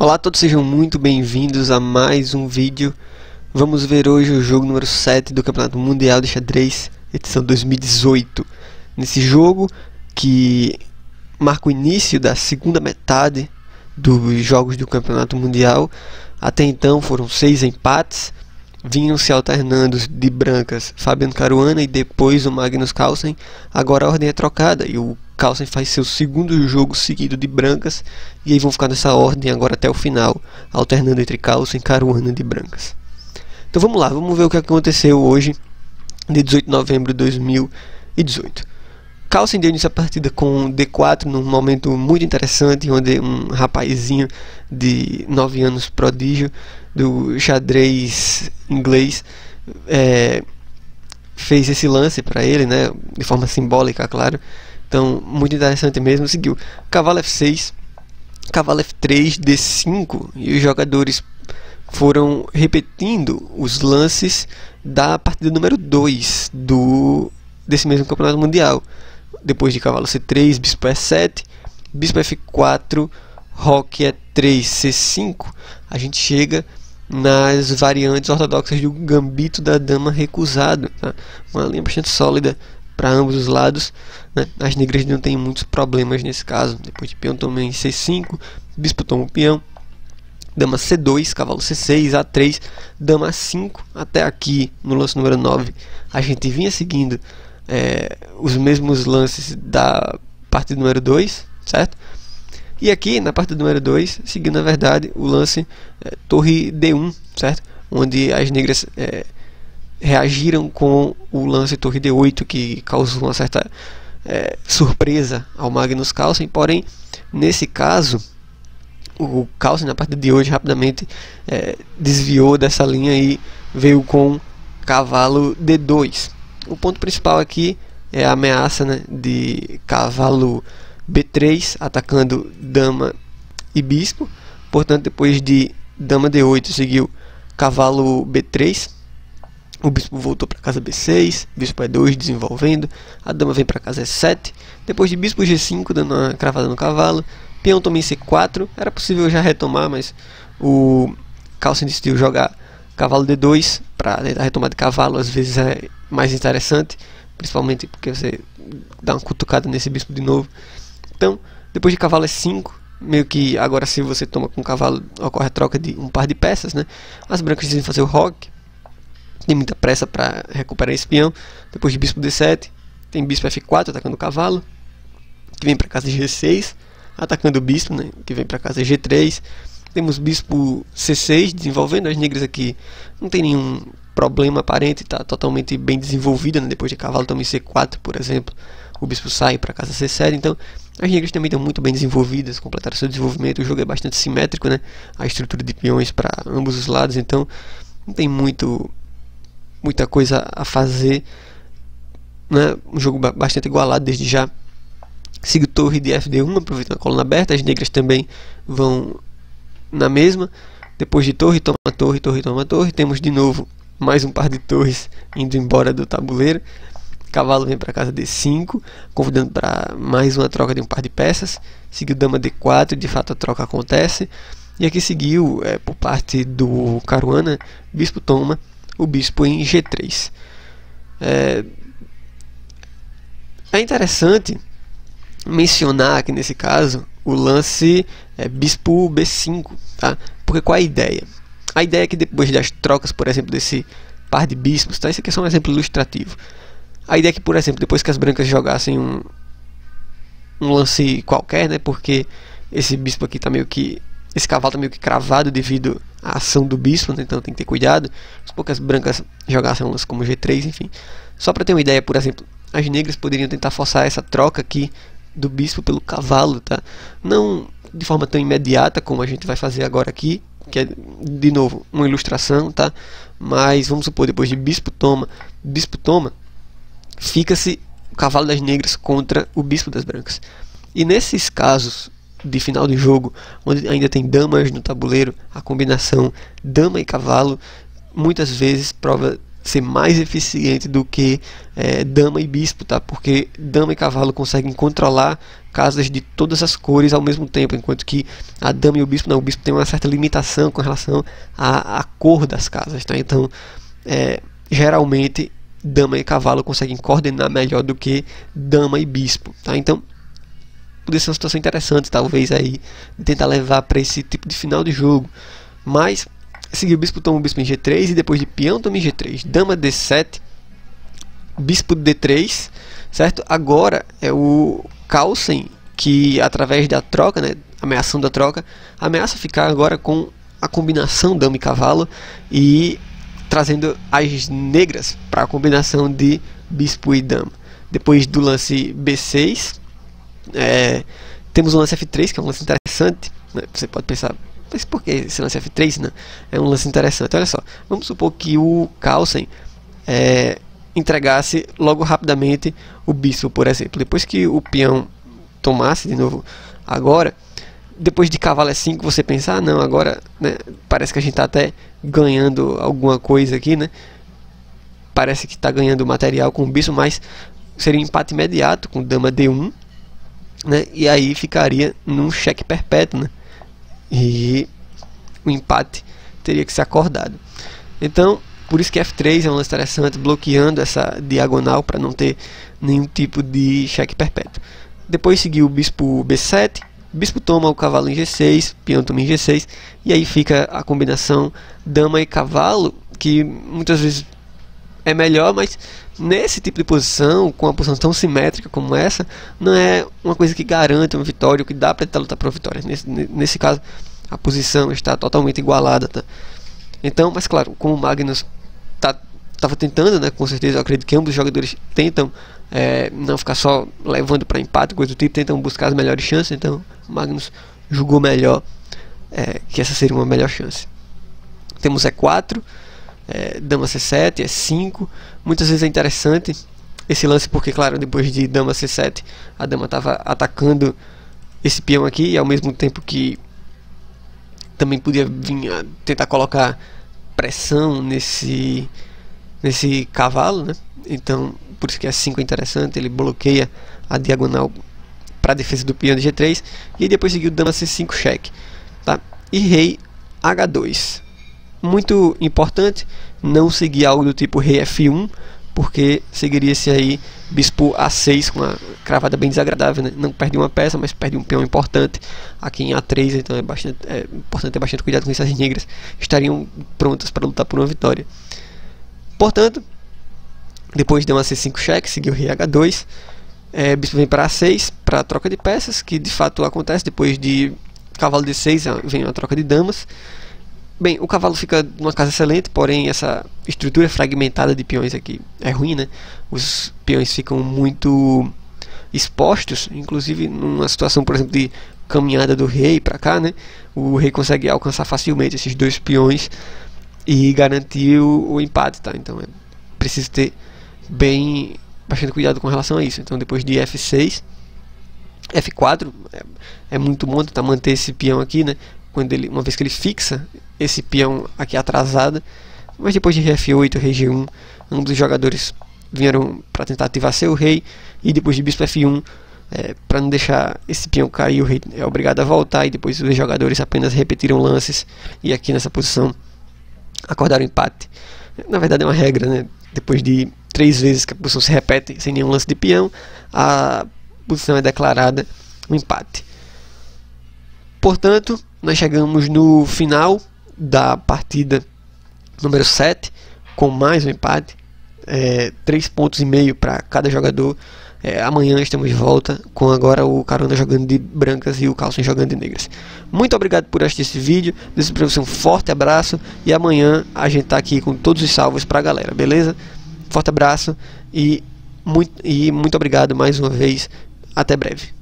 Olá a todos, sejam muito bem-vindos a mais um vídeo. Vamos ver hoje o jogo número 7 do Campeonato Mundial de Xadrez, edição 2018. Nesse jogo, que marca o início da segunda metade dos jogos do Campeonato Mundial. Até então foram 6 empates, vinham se alternando de brancas Fabiano Caruana e depois o Magnus Carlsen. Agora a ordem é trocada e o Carlsen faz seu segundo jogo seguido de brancas, e aí vão ficar nessa ordem agora até o final, alternando entre Carlsen e Caruana de brancas. Então vamos lá, vamos ver o que aconteceu hoje, de 18 de novembro de 2018. Carlsen deu início à partida com D4, num momento muito interessante, onde um rapazinho de 9 anos, prodígio do xadrez inglês, fez esse lance para ele, né, de forma simbólica, claro. Então, muito interessante mesmo. Seguiu cavalo F6, cavalo F3, D5, e os jogadores foram repetindo os lances da partida número 2 desse mesmo campeonato mundial. Depois de cavalo C3, bispo E7, bispo F4, roque E3, C5, a gente chega nas variantes ortodoxas do gambito da dama recusado, tá? Uma linha bastante sólida para ambos os lados, né? As negras não têm muitos problemas nesse caso. Depois de peão toma em C5, bispo toma o peão, dama C2, cavalo C6, A3, dama A5. Até aqui no lance número 9 a gente vinha seguindo os mesmos lances da partida número 2, certo? E aqui na partida número 2 seguindo na verdade o lance torre D1, certo? Onde as negras reagiram com o lance torre D8, que causou uma certa surpresa ao Magnus Carlsen. Porém, nesse caso, o Carlsen na partida de hoje rapidamente desviou dessa linha e veio com cavalo D2. O ponto principal aqui é a ameaça, né, de cavalo B3 atacando dama e bispo. Portanto, depois de dama D8 seguiu cavalo B3, o bispo voltou para casa B6, bispo E2 desenvolvendo, a dama vem para casa E7, depois de bispo G5 dando uma cravada no cavalo, peão toma em C4. Era possível já retomar, mas o Carlsen decidiu jogar cavalo D2 para tentar retomar de cavalo. Às vezes é mais interessante, principalmente porque você dá uma cutucada nesse bispo de novo. Então, depois de cavalo E5, meio que agora se você toma com o cavalo, ocorre a troca de um par de peças, né? As brancas decidem fazer o roque, tem muita pressa para recuperar esse peão. Depois de bispo D7, tem bispo F4 atacando o cavalo, que vem para casa G6, atacando o bispo, né, que vem para casa G3. Temos bispo C6 desenvolvendo. As negras aqui não tem nenhum problema aparente, está totalmente bem desenvolvida, né? Depois de cavalo toma em C4, por exemplo, o bispo sai para casa C7. Então as negras também estão muito bem desenvolvidas, completaram seu desenvolvimento. O jogo é bastante simétrico, né? A estrutura de peões para ambos os lados, então não tem muita coisa a fazer, né? Um jogo bastante igualado desde já. Sigo torre de FD1, aproveitando a coluna aberta. As negras também vão na mesma. Depois de torre, toma torre, torre, toma torre. Temos de novo mais um par de torres indo embora do tabuleiro. Cavalo vem para casa D5, convidando para mais uma troca de um par de peças. Seguiu dama D4, de fato a troca acontece. E aqui seguiu, por parte do Caruana, bispo toma o bispo em G3. É interessante mencionar que nesse caso o lance é bispo B5, tá? Porque qual é a ideia? A ideia é que depois das trocas, por exemplo, desse par de bispos, tá? Esse aqui é só um exemplo ilustrativo. A ideia é que, por exemplo, depois que as brancas jogassem um lance qualquer, né? Porque esse bispo aqui tá meio que, esse cavalo tá meio que cravado devido à ação do bispo, né? Então tem que ter cuidado. As poucas brancas jogassem um lance como G3, enfim. Só para ter uma ideia, por exemplo, as negras poderiam tentar forçar essa troca aqui do bispo pelo cavalo, tá? Não de forma tão imediata como a gente vai fazer agora aqui, que é de novo uma ilustração, tá? Mas vamos supor, depois de bispo toma, fica-se o cavalo das negras contra o bispo das brancas. E nesses casos de final de jogo, onde ainda tem damas no tabuleiro, a combinação dama e cavalo muitas vezes prova ser mais eficiente do que dama e bispo, tá? Porque dama e cavalo conseguem controlar casas de todas as cores ao mesmo tempo, enquanto que a dama e o bispo não, o bispo tem uma certa limitação com relação à cor das casas, tá? Então, geralmente dama e cavalo conseguem coordenar melhor do que dama e bispo, tá? Então, poderia ser uma situação interessante, talvez aí tentar levar para esse tipo de final de jogo, mas seguir o bispo toma o bispo em G3 e depois de peão toma em G3, dama D7, bispo D3, certo? Agora é o Carlsen que, através da troca, né, ameaçando a troca, ameaça ficar agora com a combinação dama e cavalo e trazendo as negras para a combinação de bispo e dama. Depois do lance B6, temos o lance F3, que é um lance interessante, né? Você pode pensar, mas por que esse lance F3, né? É um lance interessante. Olha só, vamos supor que o Carlsen entregasse logo rapidamente o bispo, por exemplo. Depois que o peão tomasse de novo agora, depois de cavalo E5, você pensa, ah, não, agora, né, parece que a gente está até ganhando alguma coisa aqui, né? Parece que está ganhando material com o bispo, mas seria um empate imediato com dama D1, né? E aí ficaria num cheque perpétuo, né? E o empate teria que ser acordado. Então, por isso que F3 é um lance interessante, bloqueando essa diagonal para não ter nenhum tipo de cheque perpétuo. Depois seguiu o bispo B7, bispo toma o cavalo em G6, peão toma em G6, e aí fica a combinação dama e cavalo, que muitas vezes é melhor, mas nesse tipo de posição, com uma posição tão simétrica como essa, não é uma coisa que garante uma vitória, ou que dá para tentar lutar por uma vitória. Nesse caso, a posição está totalmente igualada, tá? Então, mas claro, como o Magnus estava tentando, né, com certeza, eu acredito que ambos os jogadores tentam não ficar só levando para empate, coisa do tipo, tentam buscar as melhores chances, então o Magnus julgou melhor que essa seria uma melhor chance. Temos E4, dama C7, E5, muitas vezes é interessante esse lance porque, claro, depois de dama C7 a dama estava atacando esse peão aqui e ao mesmo tempo que também podia vir a tentar colocar pressão nesse cavalo, né? Então por isso que E5 é interessante, ele bloqueia a diagonal para a defesa do peão de G3 e depois seguiu dama C5 cheque, tá? E rei H2. Muito importante não seguir algo do tipo rei F1, porque seguiria-se aí bispo A6 com uma cravada bem desagradável, né? Não perde uma peça, mas perde um peão importante aqui em A3, então é importante ter bastante cuidado com isso. As negras estariam prontas para lutar por uma vitória. Portanto, depois de uma C5 cheque, seguiu rei H2, bispo vem para A6 para a troca de peças, que de fato acontece. Depois de cavalo D6 vem a troca de damas. Bem, o cavalo fica numa casa excelente, porém essa estrutura fragmentada de peões aqui é ruim, né? Os peões ficam muito expostos, inclusive numa situação, por exemplo, de caminhada do rei para cá, né? O rei consegue alcançar facilmente esses dois peões e garantir o empate, tá? Então é preciso ter bastante cuidado com relação a isso. Então depois de F6, F4 é muito bom tentar manter esse peão aqui, né? Uma vez que ele fixa esse peão aqui atrasado, mas depois de rei F8, rei G1, ambos os jogadores vieram para tentar ativar seu rei, e depois de bispo F1, para não deixar esse peão cair, o rei é obrigado a voltar, e depois os jogadores apenas repetiram lances, e aqui nessa posição acordaram empate. Na verdade é uma regra, né? Depois de 3 vezes que a posição se repete sem nenhum lance de peão, a posição é declarada um empate. Portanto, nós chegamos no final da partida número 7, com mais um empate, 3,5 pontos para cada jogador. Amanhã estamos de volta com agora o Carona jogando de brancas e o Carlsen jogando de negras. Muito obrigado por assistir esse vídeo, desejo para você um forte abraço e amanhã a gente tá aqui com todos os salvos para a galera, beleza? Forte abraço e muito obrigado mais uma vez, até breve.